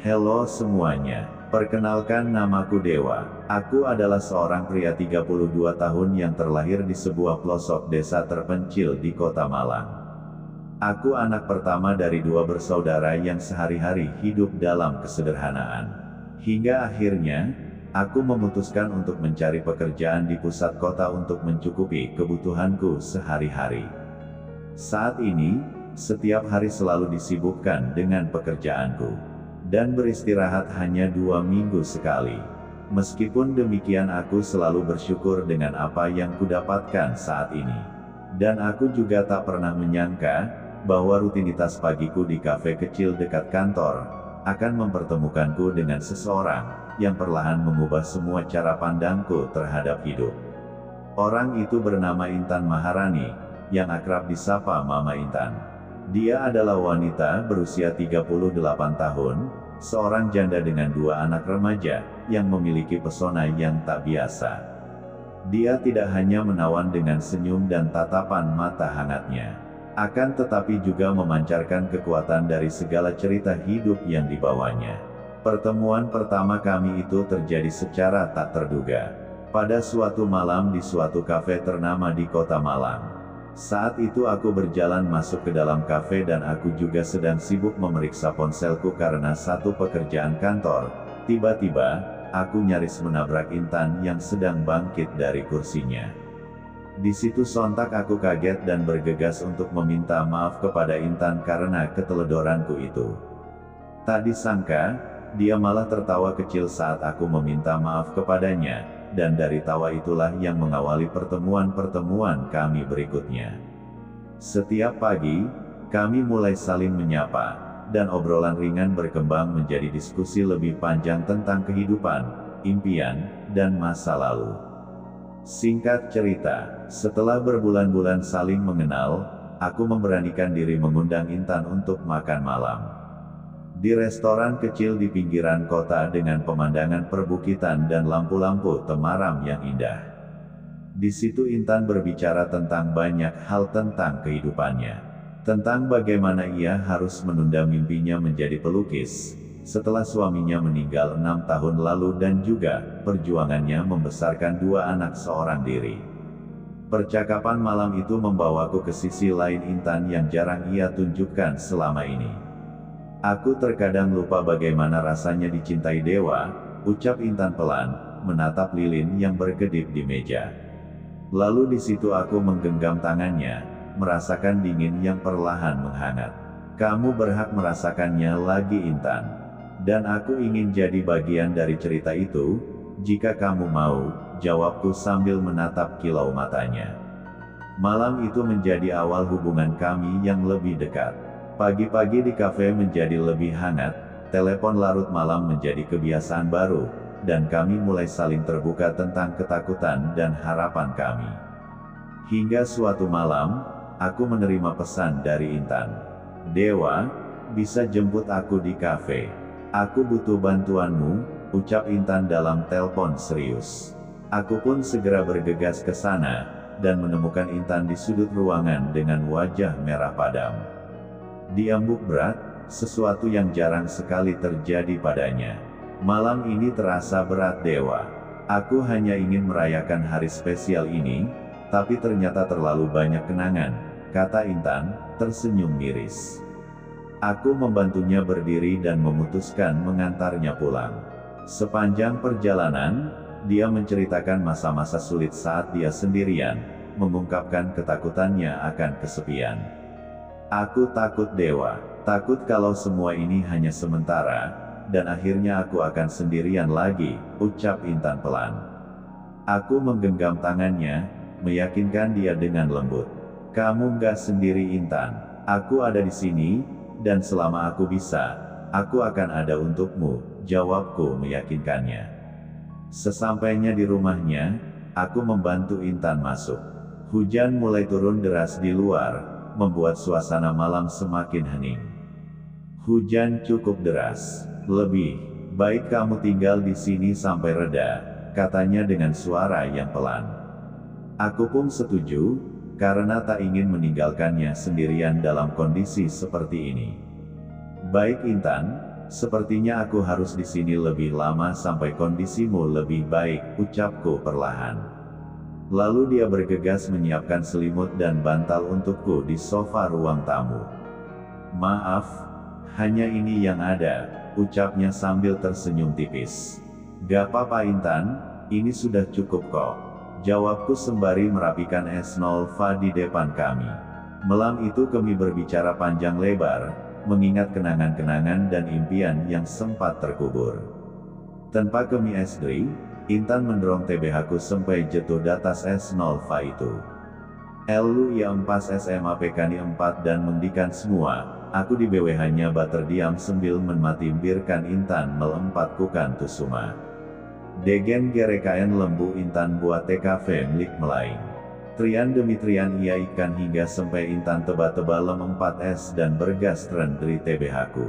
Halo semuanya, perkenalkan namaku Dewa. Aku adalah seorang pria 32 tahun yang terlahir di sebuah pelosok desa terpencil di kota Malang. Aku anak pertama dari dua bersaudara yang sehari-hari hidup dalam kesederhanaan. Hingga akhirnya, aku memutuskan untuk mencari pekerjaan di pusat kota untuk mencukupi kebutuhanku sehari-hari. Saat ini, setiap hari selalu disibukkan dengan pekerjaanku. Dan beristirahat hanya 2 minggu sekali. Meskipun demikian aku selalu bersyukur dengan apa yang kudapatkan saat ini. Dan aku juga tak pernah menyangka, bahwa rutinitas pagiku di kafe kecil dekat kantor, akan mempertemukanku dengan seseorang, yang perlahan mengubah semua cara pandangku terhadap hidup. Orang itu bernama Intan Maharani, yang akrab disapa Mama Intan. Dia adalah wanita berusia 38 tahun, seorang janda dengan 2 anak remaja, yang memiliki pesona yang tak biasa. Dia tidak hanya menawan dengan senyum dan tatapan mata hangatnya, akan tetapi juga memancarkan kekuatan dari segala cerita hidup yang dibawanya. Pertemuan pertama kami itu terjadi secara tak terduga, pada suatu malam di suatu kafe ternama di kota Malang. Saat itu aku berjalan masuk ke dalam kafe dan aku juga sedang sibuk memeriksa ponselku karena satu pekerjaan kantor. Tiba-tiba, aku nyaris menabrak Intan yang sedang bangkit dari kursinya. Di situ sontak aku kaget dan bergegas untuk meminta maaf kepada Intan karena keteledoranku itu. Tak disangka, dia malah tertawa kecil saat aku meminta maaf kepadanya. Dan dari tawa itulah yang mengawali pertemuan-pertemuan kami berikutnya. Setiap pagi, kami mulai saling menyapa, dan obrolan ringan berkembang menjadi diskusi lebih panjang tentang kehidupan, impian, dan masa lalu. Singkat cerita, setelah berbulan-bulan saling mengenal, aku memberanikan diri mengundang Intan untuk makan malam. Di restoran kecil di pinggiran kota dengan pemandangan perbukitan dan lampu-lampu temaram yang indah. Di situ Intan berbicara tentang banyak hal tentang kehidupannya. Tentang bagaimana ia harus menunda mimpinya menjadi pelukis, setelah suaminya meninggal 6 tahun lalu dan juga, perjuangannya membesarkan 2 anak seorang diri. Percakapan malam itu membawaku ke sisi lain Intan yang jarang ia tunjukkan selama ini. Aku terkadang lupa bagaimana rasanya dicintai dewa, ucap Intan pelan, menatap lilin yang berkedip di meja. Lalu di situ aku menggenggam tangannya, merasakan dingin yang perlahan menghangat. Kamu berhak merasakannya lagi Intan. Dan aku ingin jadi bagian dari cerita itu, jika kamu mau, jawabku sambil menatap kilau matanya. Malam itu menjadi awal hubungan kami yang lebih dekat. Pagi-pagi di kafe menjadi lebih hangat, telepon larut malam menjadi kebiasaan baru, dan kami mulai saling terbuka tentang ketakutan dan harapan kami. Hingga suatu malam, aku menerima pesan dari Intan. Dewa, bisa jemput aku di kafe. Aku butuh bantuanmu, ucap Intan dalam telepon serius. Aku pun segera bergegas ke sana, dan menemukan Intan di sudut ruangan dengan wajah merah padam. Diambuk berat, sesuatu yang jarang sekali terjadi padanya. Malam ini terasa berat dewa. Aku hanya ingin merayakan hari spesial ini, tapi ternyata terlalu banyak kenangan, kata Intan, tersenyum miris. Aku membantunya berdiri dan memutuskan mengantarnya pulang. Sepanjang perjalanan, dia menceritakan masa-masa sulit saat dia sendirian, mengungkapkan ketakutannya akan kesepian. Aku takut dewa, takut kalau semua ini hanya sementara, dan akhirnya aku akan sendirian lagi, ucap Intan pelan. Aku menggenggam tangannya, meyakinkan dia dengan lembut. Kamu nggak sendiri Intan, aku ada di sini, dan selama aku bisa, aku akan ada untukmu, jawabku meyakinkannya. Sesampainya di rumahnya, aku membantu Intan masuk. Hujan mulai turun deras di luar, membuat suasana malam semakin hening. Hujan cukup deras. Lebih baik kamu tinggal di sini sampai reda, katanya dengan suara yang pelan. Aku pun setuju, karena tak ingin meninggalkannya sendirian dalam kondisi seperti ini. Baik Intan, sepertinya aku harus di sini lebih lama sampai kondisimu lebih baik, ucapku perlahan. Lalu dia bergegas menyiapkan selimut dan bantal untukku di sofa ruang tamu. Maaf, hanya ini yang ada, ucapnya sambil tersenyum tipis. Gak apa-apa Intan, ini sudah cukup kok, jawabku sembari merapikan es Nolva di depan kami. Malam itu kami berbicara panjang lebar, mengingat kenangan-kenangan dan impian yang sempat terkubur. Tanpa kami es drink, Intan mendorong TBH-ku sampai jatuh di atas es Nolva itu. Elu ia empas SMA pekani 4 dan mendikan semua, aku di BWH-nya terdiam sambil menmatimbirkan Intan melempatkukan tusuma. Degen gerekain lembu Intan buat TKV milik melaing. Trian demi trian ia ikan hingga sampai Intan teba-teba lem 4 es dan bergas tren dari TBH-ku.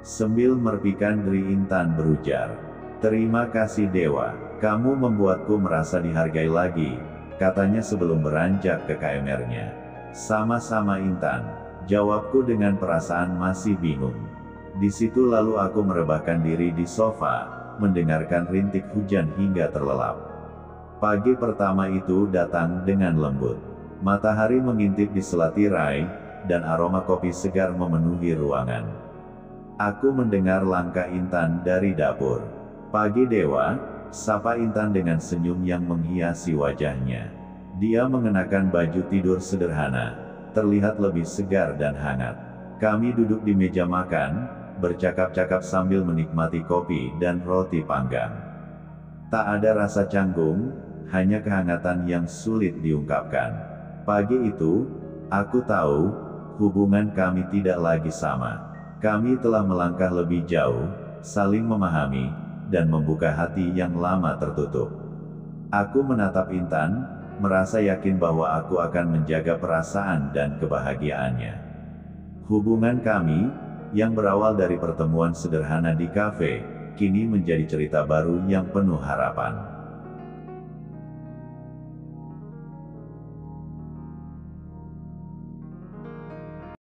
Sambil merpikan dari Intan berujar, "Terima kasih Dewa, kamu membuatku merasa dihargai lagi," katanya sebelum beranjak ke KMR-nya. "Sama-sama Intan," jawabku dengan perasaan masih bingung. Di situ lalu aku merebahkan diri di sofa, mendengarkan rintik hujan hingga terlelap. Pagi pertama itu datang dengan lembut. Matahari mengintip di sela tirai, dan aroma kopi segar memenuhi ruangan. Aku mendengar langkah Intan dari dapur. "Pagi Dewa," sapa Intan dengan senyum yang menghiasi wajahnya. Dia mengenakan baju tidur sederhana, terlihat lebih segar dan hangat. Kami duduk di meja makan, bercakap-cakap sambil menikmati kopi dan roti panggang. Tak ada rasa canggung, hanya kehangatan yang sulit diungkapkan. Pagi itu, aku tahu, hubungan kami tidak lagi sama. Kami telah melangkah lebih jauh, saling memahami, dan membuka hati yang lama tertutup. Aku menatap Intan, merasa yakin bahwa aku akan menjaga perasaan dan kebahagiaannya. Hubungan kami, yang berawal dari pertemuan sederhana di kafe, kini menjadi cerita baru yang penuh harapan.